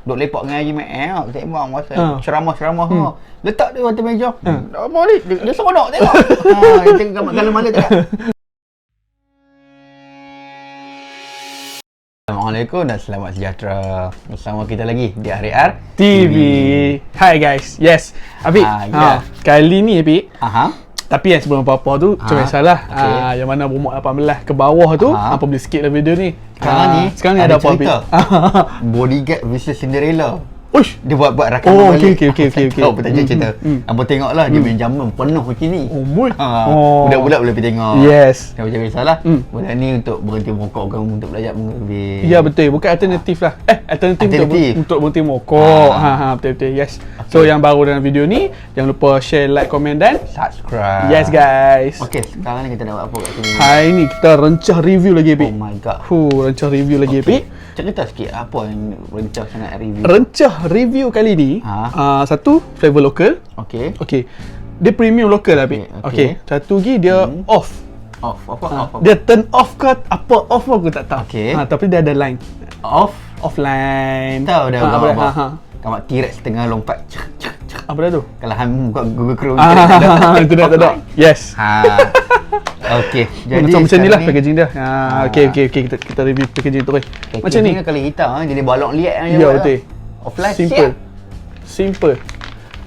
duk lepak dengan Haji Mek sembang pasal ceramah-ceramah letak dia atas meja. Apa ni? Dia seronok tengok. Dia tengok gambar gala-mala tak? Assalamualaikum dan selamat sejahtera. Bersama kita lagi di RR TV. Hi guys. Yes. Apik. Kali ni Apik. Tapi yang sebelum apa-apa tu macam biasalah. Yang mana berumur 18 ke bawah tu apa boleh skip lah video ni. Sekarang ni ada apa Apik? Bodyguard vs Cinderella. Uish, dia buat rakaman balik. Okey. Tahu petaja cerita. Apa tengoklah dia main jaman penuh macam ni. Budak-budak boleh pergi tengok. Yes. Dah macam biasalah. Budak ni untuk berhenti merokok kan, untuk belajar mengerti. Ya betul, bukan alternatif lah. Alternatif untuk berhenti merokok. Betul. Yes. So yang baru dalam video ni, jangan lupa share, like, komen dan subscribe. Yes guys. Okey, sekarang ni kita nak buat apa kat sini? Hari ni kita rencah review lagi Apik. Oh my god. Rencah review lagi Apik. Cerita sikit apa yang rencah sangat review. Rencah review kali ni satu flavor lokal. Okey. Dia premium lokal lah Apik. Okey. Satu lagi dia off. Apa? Dia turn off ke apa off aku tak tahu. Tapi dia ada line. Offline. Tahu dah apa. Kamak T-Rex tengah lompat. Apa dah tu? Kalau hang buka Google Chrome itu dah tak ada. Yes. Okey. Jadi macam ni lah packaging dia. Okey kita review packaging tu. Macam ni kali hitam jadi balok liat je. Ya betul. Offline simple.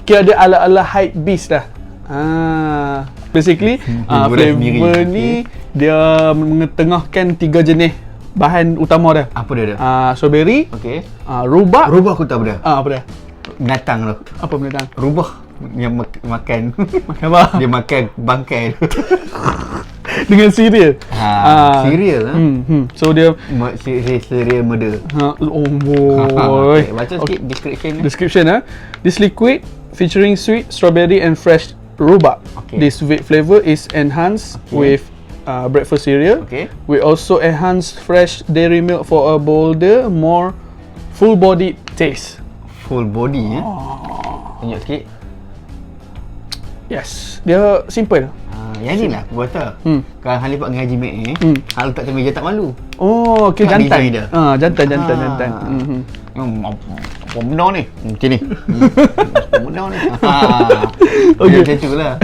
Kira dia ala-ala hype beast dah. Basically flavor ni dia mengetengahkan 3 jenis bahan utama dia. Apa dia? Strawberry. Rubah. Rubah aku tahu dah. Apa dia? Binatang tu. Apa binatang? Rubah yang makan. Makan apa? Dia makan bangkai tu. Dengan cereal. Cereal So dia cereal murder. Boy. Baca sikit description. This liquid featuring sweet strawberry and fresh rhubarb. This sweet flavor is enhanced with breakfast cereal. We also enhance fresh dairy milk for a bolder, more full-bodied taste. Full body tunjuk sikit. Yes, dia simple. Yang ni lah aku kata. Kalau hang lipat dengan Haji Mek ni, hang letak kat meja tak malu. Okey, jantan. Jantan. Apa benda ni? Macam ni. Apa benda ni? Macam tu lah.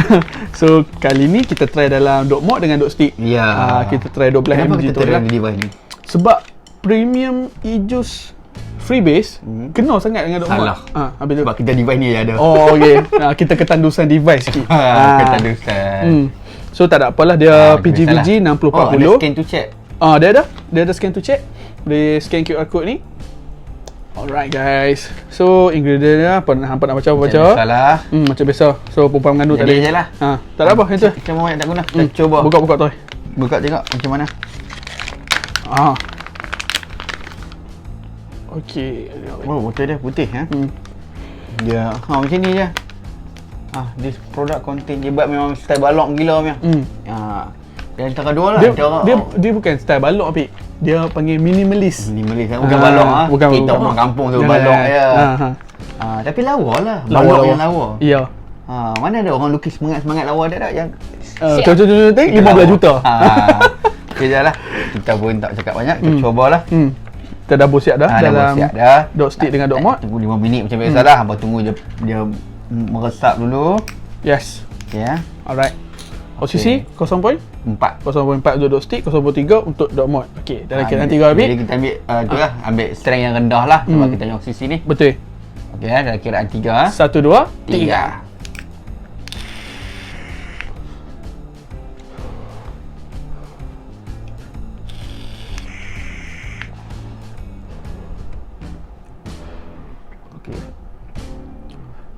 So, kali ni kita try dalam dot mod dengan dot stick. Ya. Kita try 12 mg tu lah. Kenapa kita try device ni? Sebab premium e-juice freebase kena sangat dengan dot mod. Habis tu sebab kita device ni ada. Okey. Kita ketandusan device sikit. Ketandusan. So tak ada apalah, dia PGVG 6040. Ada scan to check. Dia ada scan to check. Dia scan QR code ni. Alright guys. So ingredient dia hampa nak baca. Salah. Macam biasa. So perempuan mengandung tak ada. Je lah. Tak ada apa itu. Macam mana tak guna. Kita cuba. Buka tu. Buka tengok macam mana. Okey. Betul dia putih Dia macam ni je. This product contain dia buat memang style balok gila punya. Dan antara dua lah. Dia bukan style balok Apik. Dia panggil minimalis. Bukan balok kita orang kampung tu balok je. Tapi lawa lah. Balok yang lawa. Ya. Mana ada orang lukis semangat lawa dia tak yang contoh 15 juta. Okey dah lah. Kita pun tak cakap banyak. Kita cubalah. Kita dah siap dah dalam dot stick dengan dot mod. Tunggu 5 minit macam biasa lah. Hampa tunggu dia meresap dulu. Yes. Okey Alright. OCC 0.4 untuk dot stick, 0.3 untuk dot mod. Okey, dalam kira nanti habis. Jadi kita ambil itulah, ambil strength yang rendah lah sebab kita punya OCC ni. Betul. Okey dalam kiraan 3. 1 2 3.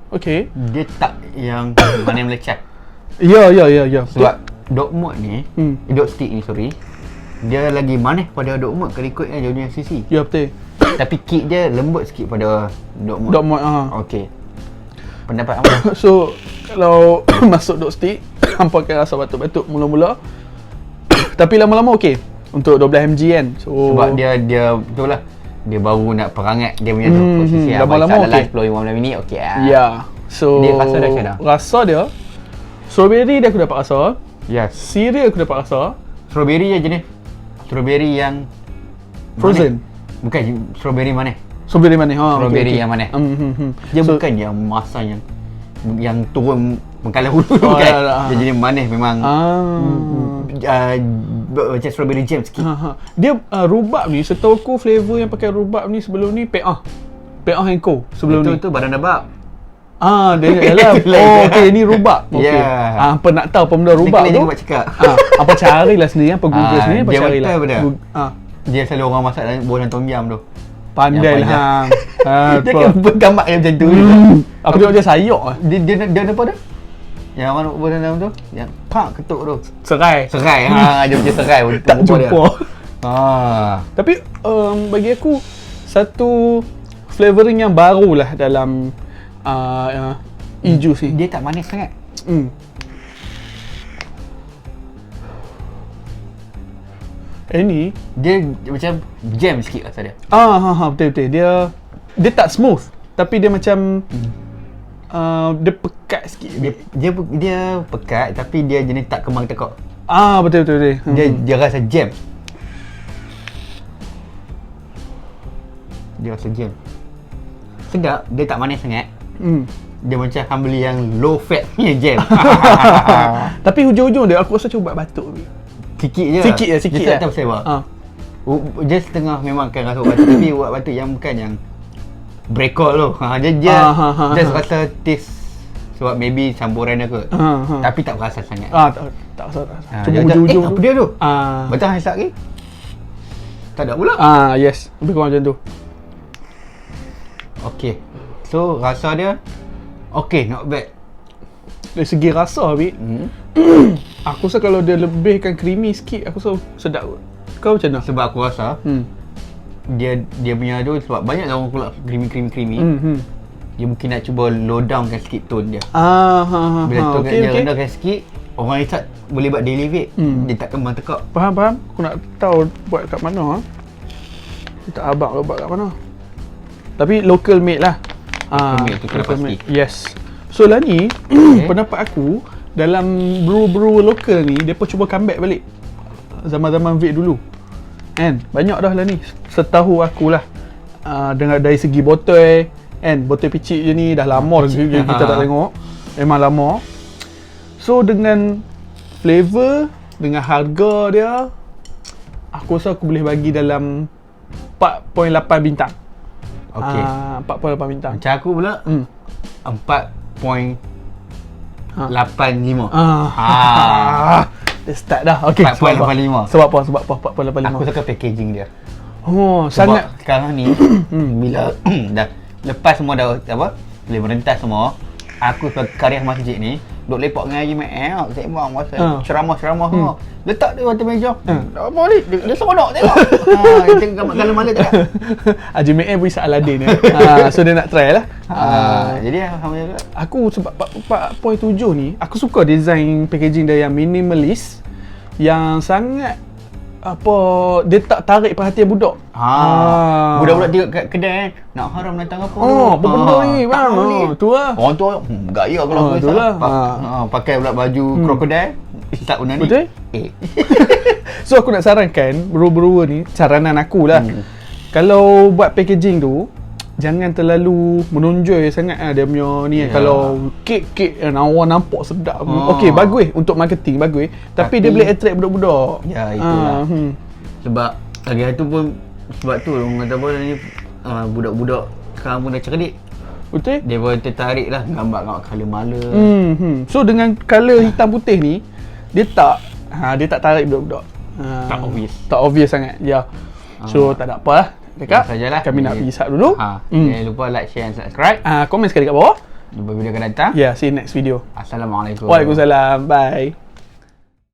Okey. Dia tak yang mana melecah. Ya. Sebab dot mod ni, dot stick ni dia lagi manis pada dot mod kalau ikut dia punya CC. Ya betul. Tapi kick dia lembut sikit pada dot mod. Okey. Pendapat apa? So kalau masuk dot stick, hampa akan rasa batuk-batuk mula-mula. Tapi lama-lama okey. Untuk 12 mg kan. So sebab dia betul lah. Dia baru nak perangat dia punya posisi lama-lama okey. 10-15 minit okey Ya. So dia rasa dah macam dah. Rasa dia strawberry dia aku dapat rasa. Yes. Cereal aku dapat rasa. Strawberry je jenis. Strawberry yang frozen. Bukan strawberry mana? Strawberry manis. Strawberry yang manis. Dia bukan yang masa yang turun mengkalah hulu kan. Dia jadi manis memang. Macam strawberry jam sikit. Dia rubab ni, setahu aku flavor yang pakai rubab ni sebelum ni Peah and Co sebelum ni. Itu badan dabab. Dia ialah. Okey, ni rubab. Okey. Apa nak tahu apa benda rubab tu? Buat cakap. Apa carilah sendiri, apa Google sendiri, apa carilah. Dia selalu orang masak dalam bolan tom yum tu. Pandai lah. Dia kan bergambar macam tu. Aku tengok dia sayok. Dia apa dah? Yang mana bolan dalam tu? Yang ketuk tu. Serai. Dia macam serai. Tak jumpa. Tapi bagi aku satu flavouring yang baru lah dalam e-juice ni. Dia tak manis sangat. Ni dia macam jam sikit rasa dia. Betul. Dia tak smooth, tapi dia macam dia pekat sikit. Dia pekat tapi dia jenis tak kembang tekak. Betul. Dia rasa jam. Dia rasa jam. Sedap, dia tak manis sangat. Dia macam hang beli yang low fat punya jam. Tapi hujung-hujung dia aku rasa cuba batuk. Sikit je. Dia tak tahu pasal apa. Dia setengah memang kan rasa batuk tapi buat batuk yang bukan yang breakol tu. Dia just rasa taste sebab maybe campuran dia kot. Tapi tak berasa sangat. Tak rasa. Cuma hujung-hujung apa dia tu? Betul hang hisap ke? Tak ada pula. Yes, lebih kurang macam tu. Okay. So rasa dia okay, not bad. Dari segi rasa aku rasa kalau dia lebihkan creamy sikit aku rasa sedap. Kau macam mana? Sebab aku rasa dia punya tu sebab banyak orang pula creamy. Dia mungkin nak cuba low down kan sikit tone dia. Bila tone dia rendahkan sikit, orang hisap boleh buat daily vape. Dia tak kembang tekak. Faham. Aku nak tahu buat kat mana. Kita abang lo buat kat mana. Tapi local made lah. Local made tu kena pasti. Yes. So lah ni pendapat aku dalam brew lokal ni depa cuba comeback balik zaman-zaman vape dulu. Kan? Banyak dah lah ni. Setahu aku lah. Dengan dari segi botol botol picit je ni dah lama kita tak tengok. Memang lama. So dengan flavor, dengan harga dia, aku rasa aku boleh bagi dalam 4.8 bintang. Okey. 4.8 bintang. Macam aku pula 4.85. Dia start dah. Okey. 4.85. Sebab apa 4.85? Aku suka packaging dia. Sebab sangat sekarang ni bila dah lepas semua dah boleh merentas semua, aku sebagai karya masjid ni duk lepak dengan Haji Mek sembang masa ceramah semua. Letak dia atas meja. Apa ni? Dia seronok tengok. Dia tengok gambar galam-galam tak? Haji Mek pun Isa Aladin so dia nak try lah. Jadi alhamdulillah. Aku sebab 4.7 ni, aku suka design packaging dia yang minimalist, yang sangat dia tak tarik perhatian budak. Budak-budak tengok kat kedai kan, nak haram datang apa? Apa benda ni bang? Tu lah. Orang tu gaya kalau tu lah. Pakai pula baju krokodil, hisap benda ni. Betul? So aku nak sarankan brewer-brewer ni, saranan aku lah. Kalau buat packaging tu, jangan terlalu menonjol sangat dia punya ni. Kalau kek orang nampak sedap. Okey, bagus untuk marketing, bagus. Tapi dia boleh attract budak-budak. Ya, itulah. Sebab lagi tu pun sebab tu orang kata apa ni, budak-budak sekarang pun dah cerdik. Betul? Dia pun tertarik lah gambar colour mala. So dengan colour hitam putih ni, dia tak tarik budak-budak. Tak obvious sangat. Ya. So tak ada apa lah. Dekat sajalah. Kami nak pergi sat dulu. Jangan lupa like, share and subscribe. Komen sekali kat bawah. Jumpa video akan datang. See you next video. Assalamualaikum. Waalaikumsalam. Bye.